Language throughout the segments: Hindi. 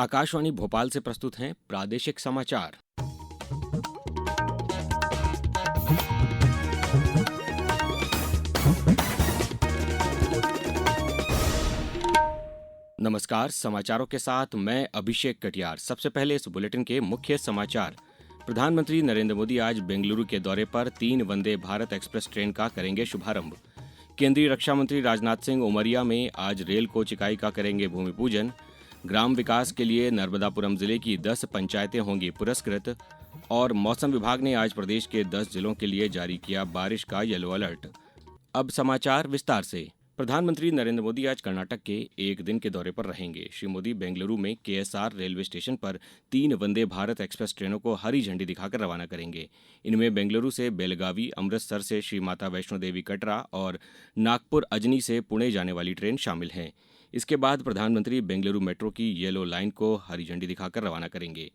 आकाशवाणी भोपाल से प्रस्तुत हैं प्रादेशिक समाचार। नमस्कार, समाचारों के साथ मैं अभिषेक कटियार। सबसे पहले इस बुलेटिन के मुख्य समाचार। प्रधानमंत्री नरेंद्र मोदी आज बेंगलुरु के दौरे पर 3 वंदे भारत एक्सप्रेस ट्रेन का करेंगे शुभारंभ। केंद्रीय रक्षा मंत्री राजनाथ सिंह उमरिया में आज रेल कोच इकाई का करेंगे भूमि पूजन। ग्राम विकास के लिए नर्मदापुरम जिले की 10 पंचायतें होंगी पुरस्कृत। और मौसम विभाग ने आज प्रदेश के 10 जिलों के लिए जारी किया बारिश का येलो अलर्ट। अब समाचार विस्तार से। प्रधानमंत्री नरेंद्र मोदी आज कर्नाटक के एक दिन के दौरे पर रहेंगे। श्री मोदी बेंगलुरु में केएसआर रेलवे स्टेशन पर 3 वंदे भारत एक्सप्रेस ट्रेनों को हरी झंडी दिखाकर रवाना करेंगे। इनमें बेंगलुरु से बेलगावी, अमृतसर से श्री माता वैष्णो देवी कटरा और नागपुर अजनी से पुणे जाने वाली ट्रेन शामिल हैं। इसके बाद प्रधानमंत्री बेंगलुरु मेट्रो की येलो लाइन को हरी झंडी दिखाकर रवाना करेंगे।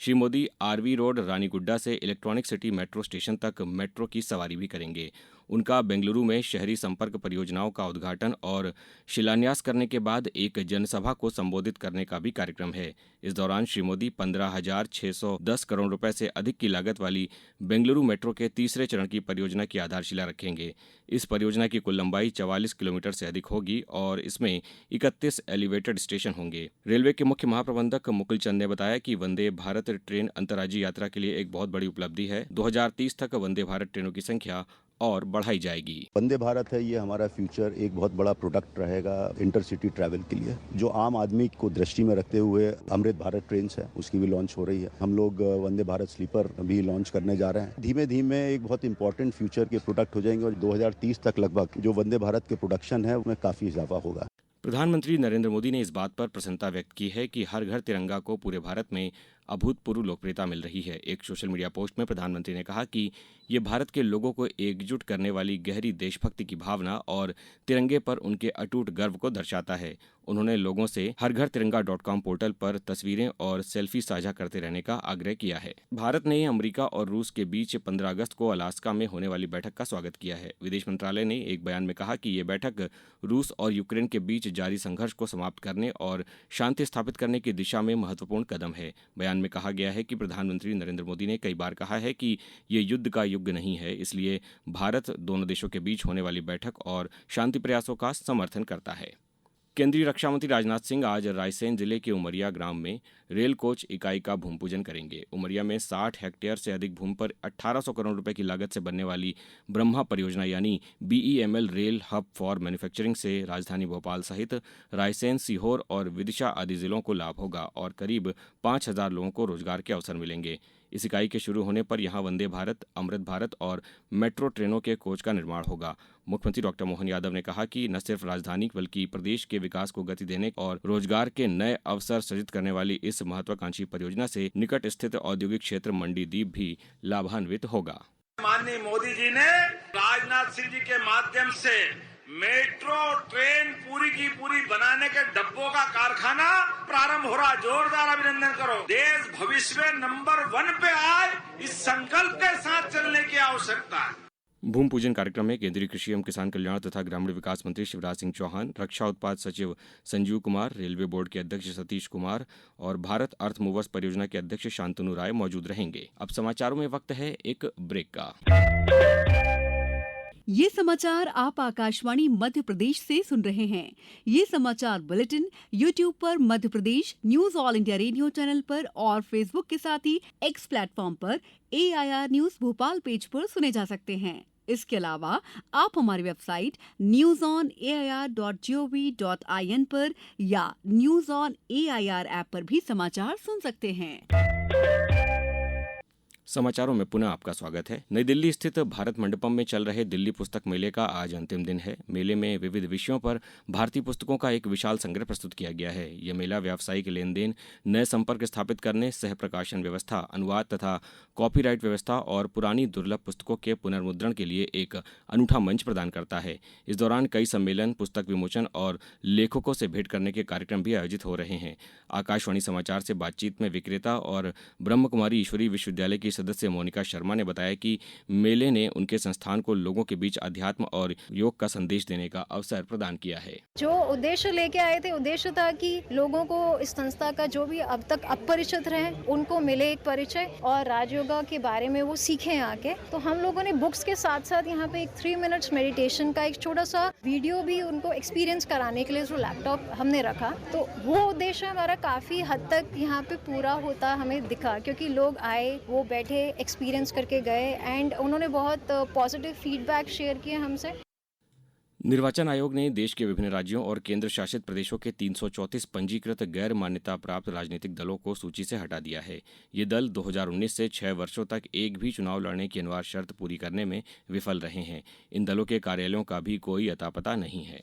श्री मोदी आरवी रोड रानीगुड्डा से इलेक्ट्रॉनिक सिटी मेट्रो स्टेशन तक मेट्रो की सवारी भी करेंगे। उनका बेंगलुरु में शहरी संपर्क परियोजनाओं का उद्घाटन और शिलान्यास करने के बाद एक जनसभा को संबोधित करने का भी कार्यक्रम है। इस दौरान श्री मोदी 15,610 करोड़ रुपए से अधिक की लागत वाली बेंगलुरु मेट्रो के तीसरे चरण की परियोजना की आधारशिला रखेंगे। इस परियोजना की कुल लंबाई 44 किलोमीटर से अधिक होगी और इसमें 31 एलिवेटेड स्टेशन होंगे। रेलवे के मुख्य महाप्रबंधक मुकुल चंद ने बताया कि वंदे भारत ट्रेन अंतर्राज्यीय यात्रा के लिए एक बहुत बड़ी उपलब्धि है। 2030 तक वंदे भारत ट्रेनों की संख्या और बढ़ाई जाएगी। वंदे भारत है, ये हमारा फ्यूचर एक बहुत बड़ा प्रोडक्ट रहेगा इंटरसिटी ट्रैवल के लिए। जो आम आदमी को दृष्टि में रखते हुए अमृत भारत ट्रेन है उसकी भी लॉन्च हो रही है। हम लोग वंदे भारत स्लीपर भी लॉन्च करने जा रहे हैं। धीमे धीमे एक बहुत इंपॉर्टेंट फ्यूचर के प्रोडक्ट हो जाएंगे और 2030 तक लगभग जो वंदे भारत के प्रोडक्शन है उसमें काफी इजाफा होगा। प्रधानमंत्री नरेंद्र मोदी ने इस बात पर प्रसन्नता व्यक्त की है कि हर घर तिरंगा को पूरे भारत में अभूतपूर्व लोकप्रियता मिल रही है। एक सोशल मीडिया पोस्ट में प्रधानमंत्री ने कहा कि ये भारत के लोगों को एकजुट करने वाली गहरी देशभक्ति की भावना और तिरंगे पर उनके अटूट गर्व को दर्शाता है। उन्होंने लोगों से हरघरतिरंगा.com पोर्टल पर तस्वीरें और सेल्फी साझा करते रहने का आग्रह किया है। भारत ने अमेरिका और रूस के बीच 15 अगस्त को अलास्का में होने वाली बैठक का स्वागत किया है। विदेश मंत्रालय ने एक बयान में कहा कि ये बैठक रूस और यूक्रेन के बीच जारी संघर्ष को समाप्त करने और शांति स्थापित करने की दिशा में महत्वपूर्ण कदम है। बयान में कहा गया है कि प्रधानमंत्री नरेंद्र मोदी ने कई बार कहा है कि ये युद्ध का युग नहीं है, इसलिए भारत दोनों देशों के बीच होने वाली बैठक और शांति प्रयासों का समर्थन करता है। केंद्रीय रक्षा मंत्री राजनाथ सिंह आज रायसेन जिले के उमरिया ग्राम में रेल कोच इकाई का भूमि पूजन करेंगे। उमरिया में 60 हेक्टेयर से अधिक भूमि पर 1800 करोड़ रुपए की लागत से बनने वाली ब्रह्मा परियोजना यानी BEML rail hub for manufacturing से राजधानी भोपाल सहित रायसेन, सीहोर और विदिशा आदि जिलों को लाभ होगा और करीब 5000 लोगों को रोजगार के अवसर मिलेंगे। इस इकाई के शुरू होने पर यहां वंदे भारत, अमृत भारत और मेट्रो ट्रेनों के कोच का निर्माण होगा। मुख्यमंत्री डॉक्टर मोहन यादव ने कहा कि न सिर्फ राजधानी बल्कि प्रदेश के विकास को गति देने और रोजगार के नए अवसर सृजित करने वाली इस महत्वाकांक्षी परियोजना से निकट स्थित औद्योगिक क्षेत्र मंडीदीप भी लाभान्वित होगा। माननीय मोदी जी ने राजनाथ सिंह जी के माध्यम से मेट्रो ट्रेन पूरी की पूरी बनाने के डब्बों का कारखाना प्रारंभ हो रहा। जोरदार अभिनंदन करो। देश भविष्य में नंबर 1 पे आए, इस संकल्प के साथ चलने की आवश्यकता है। भूमि पूजन कार्यक्रम में केंद्रीय कृषि एवं किसान कल्याण तथा ग्रामीण विकास मंत्री शिवराज सिंह चौहान, रक्षा उत्पाद सचिव संजीव कुमार, रेलवे बोर्ड के अध्यक्ष सतीश कुमार और भारत अर्थ मूवर्स परियोजना के अध्यक्ष शांतनु राय मौजूद रहेंगे। अब समाचारों में वक्त है एक ब्रेक का। ये समाचार आप आकाशवाणी मध्य प्रदेश से सुन रहे हैं। ये समाचार बुलेटिन YouTube पर Madhya Pradesh news all India radio channel पर और फेसबुक के साथ ही X प्लेटफॉर्म पर AIR न्यूज भोपाल पेज पर सुने जा सकते हैं। इसके अलावा आप हमारी वेबसाइट newsonair.gov.in पर या न्यूज ऑन AIR ऐप पर भी समाचार सुन सकते हैं। समाचारों में पुनः आपका स्वागत है। नई दिल्ली स्थित भारत मंडपम में चल रहे दिल्ली पुस्तक मेले का आज अंतिम दिन है। मेले में विविध विषयों पर भारतीय पुस्तकों का एक विशाल संग्रह प्रस्तुत किया गया है। यह मेला व्यावसायिक लेन देन, नए संपर्क स्थापित करने, सह प्रकाशन व्यवस्था, अनुवाद तथा कॉपीराइट व्यवस्था और पुरानी दुर्लभ पुस्तकों के पुनर्मुद्रण के लिए एक अनूठा मंच प्रदान करता है। इस दौरान कई सम्मेलन, पुस्तक विमोचन और लेखकों से भेंट करने के कार्यक्रम भी आयोजित हो रहे हैं। आकाशवाणी समाचार से बातचीत में विक्रेता और ब्रह्म कुमारी ईश्वरी विश्वविद्यालय की सदस्य मोनिका शर्मा ने बताया कि मेले ने उनके संस्थान को लोगों के बीच अध्यात्म और योग का संदेश देने का अवसर प्रदान किया है। जो उद्देश्य लेके आए थे, उद्देश्य था कि लोगों को इस संस्था का जो भी अब तक अपरिचित रहे उनको मिले एक परिचय और राजयोगा के बारे में वो सीखें आके। तो हम लोगों ने बुक्स के साथ साथ यहाँ पे एक 3 मिनट्स मेडिटेशन का एक छोटा सा वीडियो भी उनको एक्सपीरियंस कराने के लिए जो लैपटॉप हमने रखा, तो वो उद्देश्य हमारा काफी हद तक यहाँ पे पूरा होता हमें दिखा, क्योंकि लोग आए, वो बैठे, एक्सपीरियंस करके गए एंड उन्होंने बहुत पॉजिटिव फीडबैक शेयर किए हमसे। निर्वाचन आयोग ने देश के विभिन्न राज्यों और केंद्र शासित प्रदेशों के 334 पंजीकृत गैर मान्यता प्राप्त राजनीतिक दलों को सूची से हटा दिया है। ये दल 2019 से 6 वर्षों तक एक भी चुनाव लड़ने की अनिवार्य शर्त पूरी करने में विफल रहे हैं। इन दलों के कार्यालयों का भी कोई अता पता नहीं है।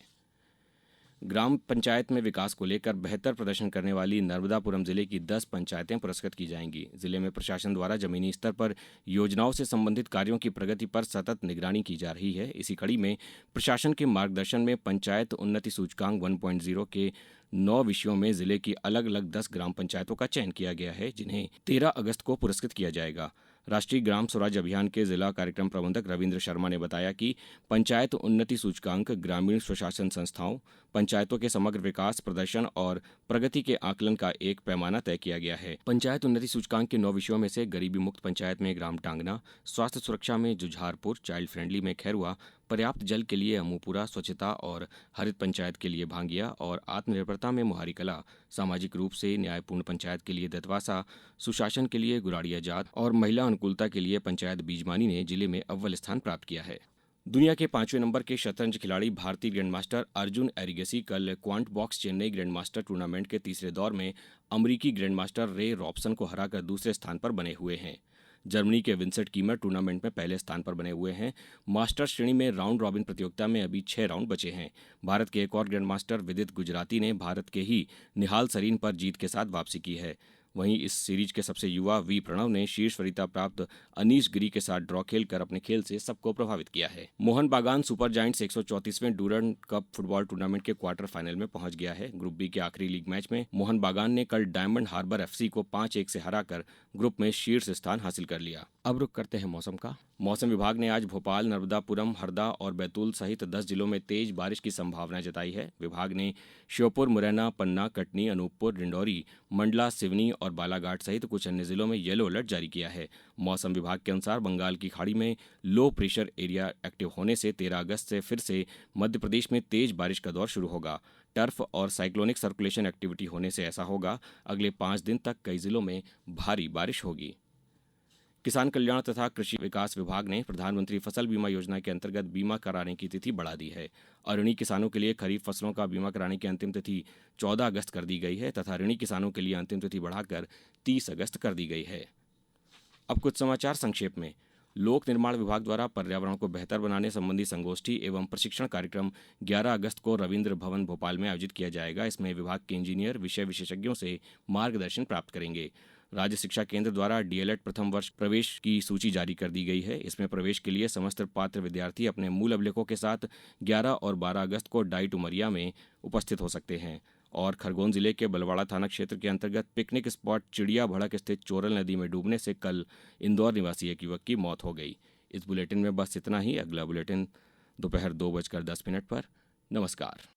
ग्राम पंचायत में विकास को लेकर बेहतर प्रदर्शन करने वाली नर्मदापुरम जिले की 10 पंचायतें पुरस्कृत की जाएंगी। जिले में प्रशासन द्वारा जमीनी स्तर पर योजनाओं से संबंधित कार्यों की प्रगति पर सतत निगरानी की जा रही है। इसी कड़ी में प्रशासन के मार्गदर्शन में पंचायत उन्नति सूचकांक 1.0 के 9 विषयों में जिले की अलग अलग 10 ग्राम पंचायतों का चयन किया गया है, जिन्हें 13 अगस्त को पुरस्कृत किया जाएगा। राष्ट्रीय ग्राम स्वराज अभियान के जिला कार्यक्रम प्रबंधक रविंद्र शर्मा ने बताया कि पंचायत उन्नति सूचकांक ग्रामीण स्वशासन संस्थाओं, पंचायतों के समग्र विकास, प्रदर्शन और प्रगति के आकलन का एक पैमाना तय किया गया है। पंचायत उन्नति सूचकांक के 9 विषयों में से गरीबी मुक्त पंचायत में ग्राम टांगना, स्वास्थ्य सुरक्षा में जुझारपुर, चाइल्ड फ्रेंडली में खैरुआ, पर्याप्त जल के लिए अमूपुरा, स्वच्छता और हरित पंचायत के लिए भांगिया और आत्मनिर्भरता में मुहारी कला, सामाजिक रूप से न्यायपूर्ण पंचायत के लिए दतवासा, सुशासन के लिए गुराड़िया जात और महिला अनुकूलता के लिए पंचायत बीजमानी ने जिले में अव्वल स्थान प्राप्त किया है। दुनिया के 5वें नंबर के शतरंज खिलाड़ी भारतीय ग्रैंडमास्टर अर्जुन एरिगेसी कल quant box Chennai grandmaster tournament के तीसरे दौर में अमरीकी ग्रैंडमास्टर रे रॉबसन को हराकर दूसरे स्थान पर बने हुए हैं। जर्मनी के विंसेंट कीमर टूर्नामेंट में पहले स्थान पर बने हुए हैं। मास्टर्स श्रेणी में राउंड रॉबिन प्रतियोगिता में अभी 6 राउंड बचे हैं। भारत के एक और ग्रैंडमास्टर विदित गुजराती ने भारत के ही निहाल सरीन पर जीत के साथ वापसी की है। वहीं इस सीरीज के सबसे युवा वी प्रणव ने शीर्ष वरीयता प्राप्त अनीश गिरी के साथ ड्रॉ खेलकर अपने खेल से सबको प्रभावित किया है। मोहन बागान सुपर जायंट्स 134वें डूरंड कप फुटबॉल टूर्नामेंट के क्वार्टर फाइनल में पहुंच गया है। ग्रुप बी के आखिरी लीग मैच में मोहन बागान ने कल डायमंड हार्बर एफसी को 5-1 से हराकर ग्रुप में शीर्ष स्थान हासिल कर लिया। अब रुक करते हैं मौसम का। मौसम विभाग ने आज भोपाल, नर्मदापुरम, हरदा और बैतूल सहित 10 जिलों में तेज बारिश की संभावना जताई है। विभाग ने श्योपुर, मुरैना, पन्ना, कटनी, अनूपपुर, डिंडौरी, मंडला, सिवनी और बालाघाट सहित कुछ अन्य जिलों में येलो अलर्ट जारी किया है। मौसम विभाग के अनुसार बंगाल की खाड़ी में लो प्रेशर एरिया एक्टिव होने से 13 अगस्त से फिर से मध्य प्रदेश में तेज बारिश का दौर शुरू होगा। टर्फ और साइक्लोनिक सर्कुलेशन एक्टिविटी होने से ऐसा होगा। अगले 5 दिन तक कई जिलों में भारी बारिश होगी। किसान कल्याण तथा कृषि विकास विभाग ने प्रधानमंत्री फसल बीमा योजना के अंतर्गत बीमा कराने की तिथि बढ़ा दी है। अऋणी किसानों के लिए खरीफ फसलों का बीमा कराने की अंतिम तिथि 14 अगस्त कर दी गई है तथा ऋणी किसानों के लिए अंतिम तिथि बढ़ाकर 30 अगस्त कर दी गई है। अब कुछ समाचार संक्षेप में। लोक निर्माण विभाग द्वारा पर्यावरण को बेहतर बनाने संबंधी संगोष्ठी एवं प्रशिक्षण कार्यक्रम 11 अगस्त को रविंद्र भवन भोपाल में आयोजित किया जाएगा। इसमें विभाग के इंजीनियर विषय विशेषज्ञों से मार्गदर्शन प्राप्त करेंगे। राज्य शिक्षा केंद्र द्वारा डीएलएड प्रथम वर्ष प्रवेश की सूची जारी कर दी गई है। इसमें प्रवेश के लिए समस्त पात्र विद्यार्थी अपने मूल अभिलेखों के साथ 11 और 12 अगस्त को डाइट उमरिया में उपस्थित हो सकते हैं। और खरगोन जिले के बलवाड़ा थाना क्षेत्र के अंतर्गत पिकनिक स्पॉट चिड़िया भड़क स्थित चोरल नदी में डूबने से कल इंदौर निवासी एक युवक की मौत हो गई। इस बुलेटिन में बस इतना ही। अगला बुलेटिन दोपहर 2:10 पर। नमस्कार।